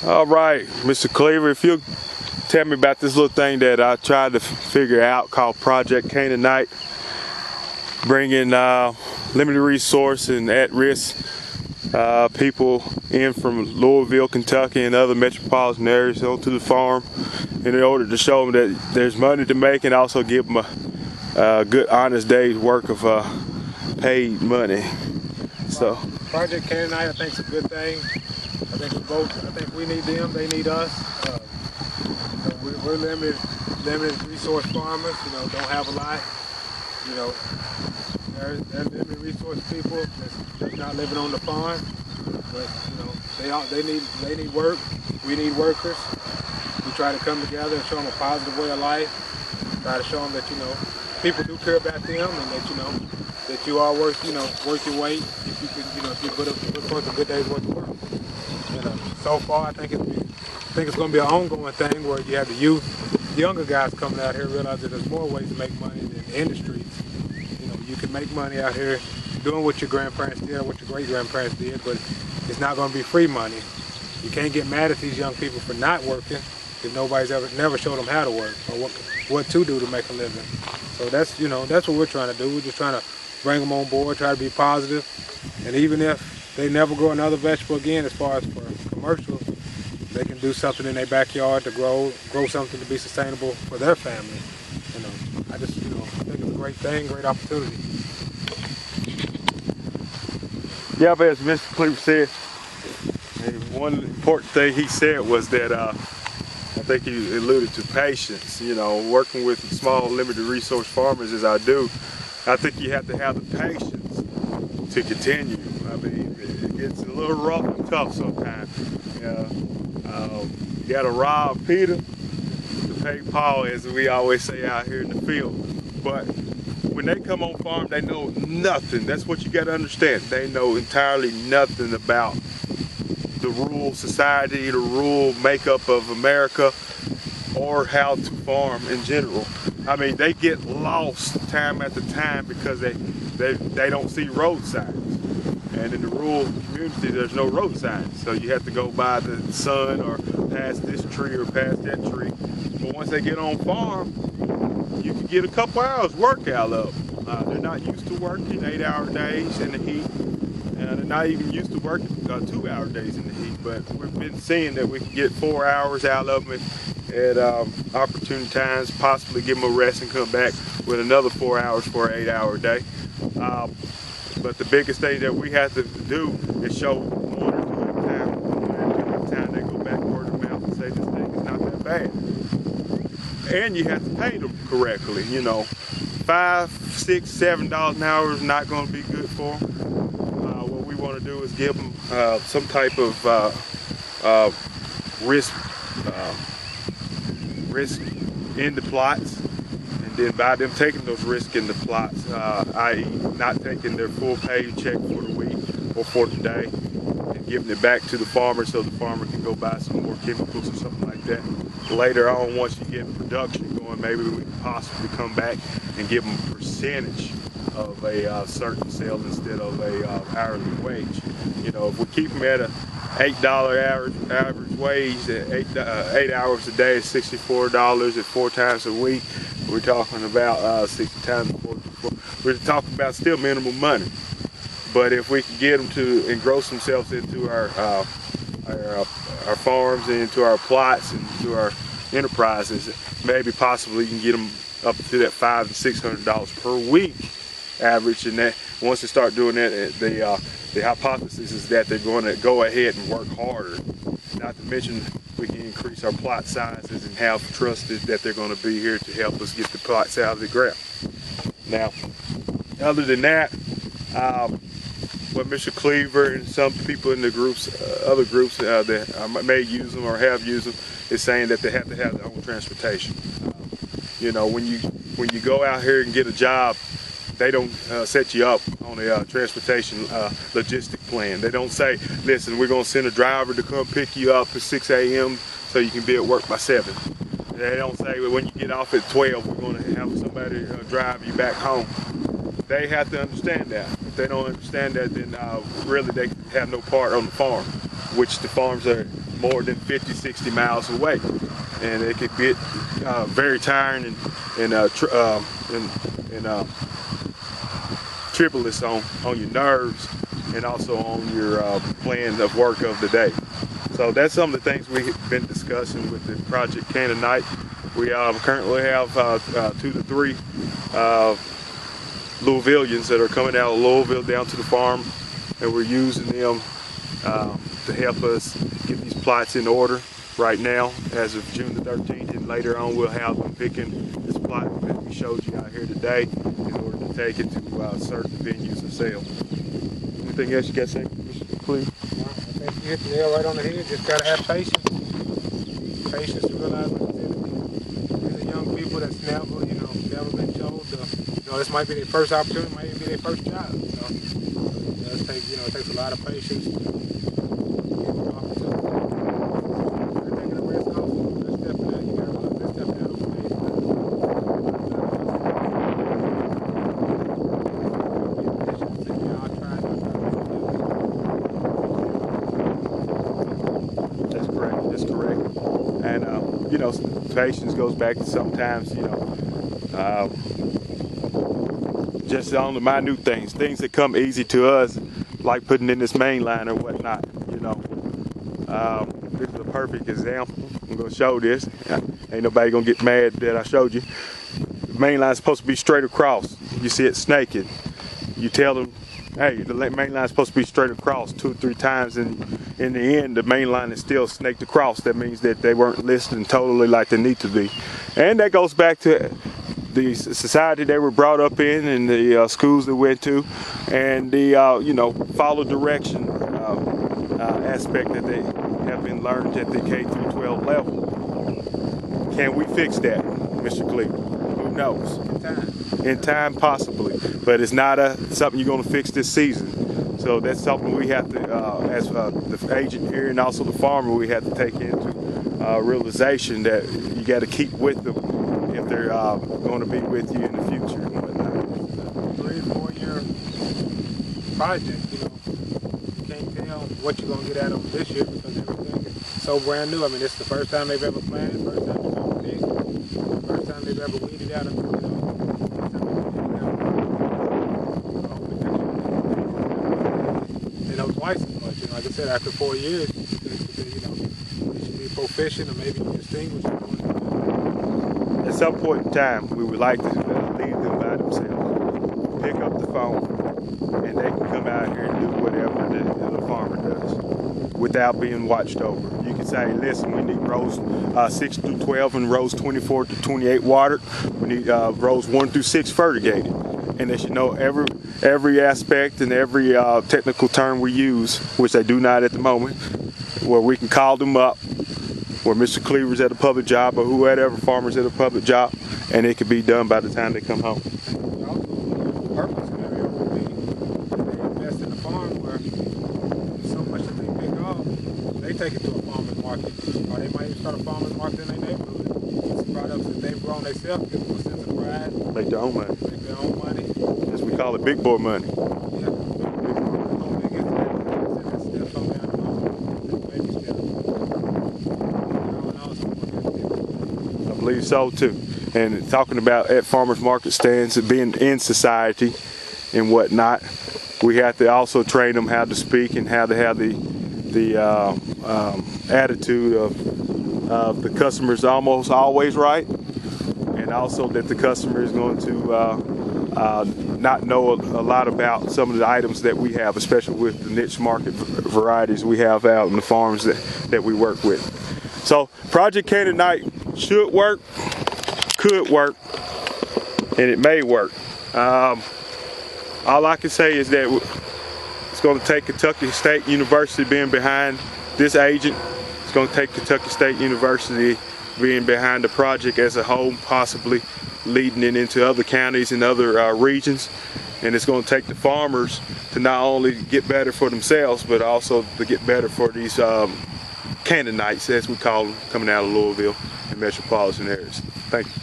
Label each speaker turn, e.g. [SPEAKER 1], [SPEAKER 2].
[SPEAKER 1] All right, Mr. Cleaver, if you'll tell me about this little thing that I tried to figure out called Project Canaanite, bringing limited resource and at-risk people in from Louisville, Kentucky and other metropolitan areas onto the farm in order to show them that there's money to make and also give them a good honest day's work of paid money. So
[SPEAKER 2] Project Canaanite, I think, is a good thing. I think we need them, they need us. We're limited resource farmers, don't have a lot. They're limited resource people that's not living on the farm. But they need work. We need workers. We try to come together and show them a positive way of life. Try to show them that people do care about them, and that you are worth your weight if you can if you put forth a good day's worth of work. So far I think it's going to be an ongoing thing where you have the younger guys coming out here realize that there's more ways to make money than in the streets. You can make money out here doing what your grandparents did or what your great-grandparents did, but it's not going to be free money. You can't get mad at these young people for not working if nobody's never showed them how to work or what to do to make a living. So that's what we're trying to do. We're just trying to bring them on board, try to be positive, and even if they never grow another vegetable again, as far as for commercial, they can do something in their backyard to grow something to be sustainable for their family. I just think it's a great thing, great opportunity.
[SPEAKER 1] Yeah, but as Mr. Cleaver said, one important thing he said was that I think he alluded to patience. Working with small, limited resource farmers as I do, I think you have to have the patience to continue. I mean, it gets a little rough and tough sometimes. You got to rob Peter to pay Paul, as we always say out here in the field. But when they come on farm, they know nothing. That's what you got to understand. They know entirely nothing about the rural society, the rural makeup of America, or how to farm in general. I mean, they get lost time after time because they don't see road signs. And in the rural community, there's no road signs. So you have to go by the sun or past this tree or past that tree. But once they get on farm, you can get a couple hours work out of them. They're not used to working 8-hour days in the heat. And they're not even used to working 2-hour days in the heat. But we've been seeing that we can get 4 hours out of them at opportune times, possibly give them a rest and come back with another 4 hours for an 8-hour day. But the biggest thing that we have to do is show one or two at a time. They go back word of mouth and say this thing is not that bad. And you have to pay them correctly. $5, $6, $7 an hour is not going to be good for them. What we want to do is give them some type of risk in the plots. And then by them taking those risks in the plots, i.e. not taking their full paycheck for the week or for the day, and giving it back to the farmer so the farmer can go buy some more chemicals or something like that. Later on, once you get production going, maybe we can possibly come back and give them a percentage of a certain sale instead of a hourly wage. If we keep them at a $8 average wage, 8 hours a day is $64 at 4 times a week. We're talking about 60 times 44. We're talking about still minimum money. But if we can get them to engross themselves into our farms and into our plots and into our enterprises, maybe possibly you can get them up to that $500 and $600 per week average. And that once they start doing that, the hypothesis is that they're going to go ahead and work harder. Not to mention we can increase our plot sizes and have trusted that they're going to be here to help us get the plots out of the ground. Now, other than that, what Mr. Cleaver and some people in the groups, other groups that may use them or have used them, is saying that they have to have their own transportation. When you go out here and get a job, they don't set you up on a transportation logistic plan. They don't say, listen, we're going to send a driver to come pick you up at 6 a.m. so you can be at work by 7. They don't say, well, when you get off at 12, we're going to have somebody drive you back home. They have to understand that. If they don't understand that, then really they have no part on the farm, which the farms are more than 50, 60 miles away. And it could get very tiring and tribulous on your nerves and also on your plan of work of the day. So that's some of the things we've been discussing with the Project Canaanite. We currently have 2 to 3 Louisvillians that are coming out of Louisville down to the farm, and we're using them to help us get these plots in order right now as of June the 13th, and later on we'll have them picking this plot that we showed you out here today in order to take it to certain venues of sale. Anything else you got to say, Mr. Cleve?
[SPEAKER 2] Well, I think you hit the nail right on the head. Just got to have patience. Patience to realize what these are young people that's never been told this might be their first opportunity, might even be their first job. It does take, it takes a lot of patience.
[SPEAKER 1] That's correct. And patience goes back to sometimes, just on the minute things that come easy to us, like putting in this main line or whatnot. This is a perfect example. I'm gonna show this. Ain't nobody gonna get mad that I showed you. The main line is supposed to be straight across. You see it snaking. You tell them, hey, the main line is supposed to be straight across 2 or 3 times, and in the end, the main line is still snaked across. That means that they weren't listening totally like they need to be. And that goes back to the society they were brought up in and the schools they went to, and the follow direction aspect that they have been learned at the K through 12 level. Can we fix that, Mr. Cleve? Who knows? In time, possibly, but it's not something you're going to fix this season. So that's something we have to, as the agent here and also the farmer, we have to take into realization that you got to keep with them if they're going to be with you in the future and whatnot.
[SPEAKER 2] 3 or 4 year project, you can't tell what you're going to get out of them this year because everything is so brand new. I mean, it's the first time they've ever planted, first time they've ever picked, first time they've ever weeded out of twice as much. Like I said, after 4 years, you should be proficient or maybe distinguished.
[SPEAKER 1] At some point in time, we would like to leave them by themselves, pick up the phone, and they can come out here and do whatever the farmer does without being watched over. You can say, listen, we need rows 6 through 12 and rows 24 to 28 watered. We need rows 1 through 6 fertigated. And they should know every aspect and every technical term we use, which they do not at the moment, where we can call them up, where Mr. Cleaver's at a public job or whoever farmer's at a public job, and it can be done by the time they come home.
[SPEAKER 2] The purpose scenario would be they invest in a farm where so much that they pick off, they take it to a farmer's market, or they might even start a farmer's market in their neighborhood. It's products that they've grown themselves, give them a sense of pride.
[SPEAKER 1] Make their own money.
[SPEAKER 2] Make their own money.
[SPEAKER 1] As we call it, big boy money.
[SPEAKER 2] Yeah.
[SPEAKER 1] I believe so too. And talking about at farmers market stands and being in society and whatnot, we have to also train them how to speak and how to have the attitude of the customer is almost always right, and also that the customer is going to not know a lot about some of the items that we have, especially with the niche market varieties we have out in the farms that we work with. So Project Canaanite should work, could work, and it may work. All I can say is that it's going to take Kentucky State University being behind this agent. It's going to take Kentucky State University being behind the project as a whole, possibly leading it into other counties and other regions. And it's going to take the farmers to not only get better for themselves, but also to get better for these Canaanites, as we call them, coming out of Louisville and metropolitan areas. Thank you.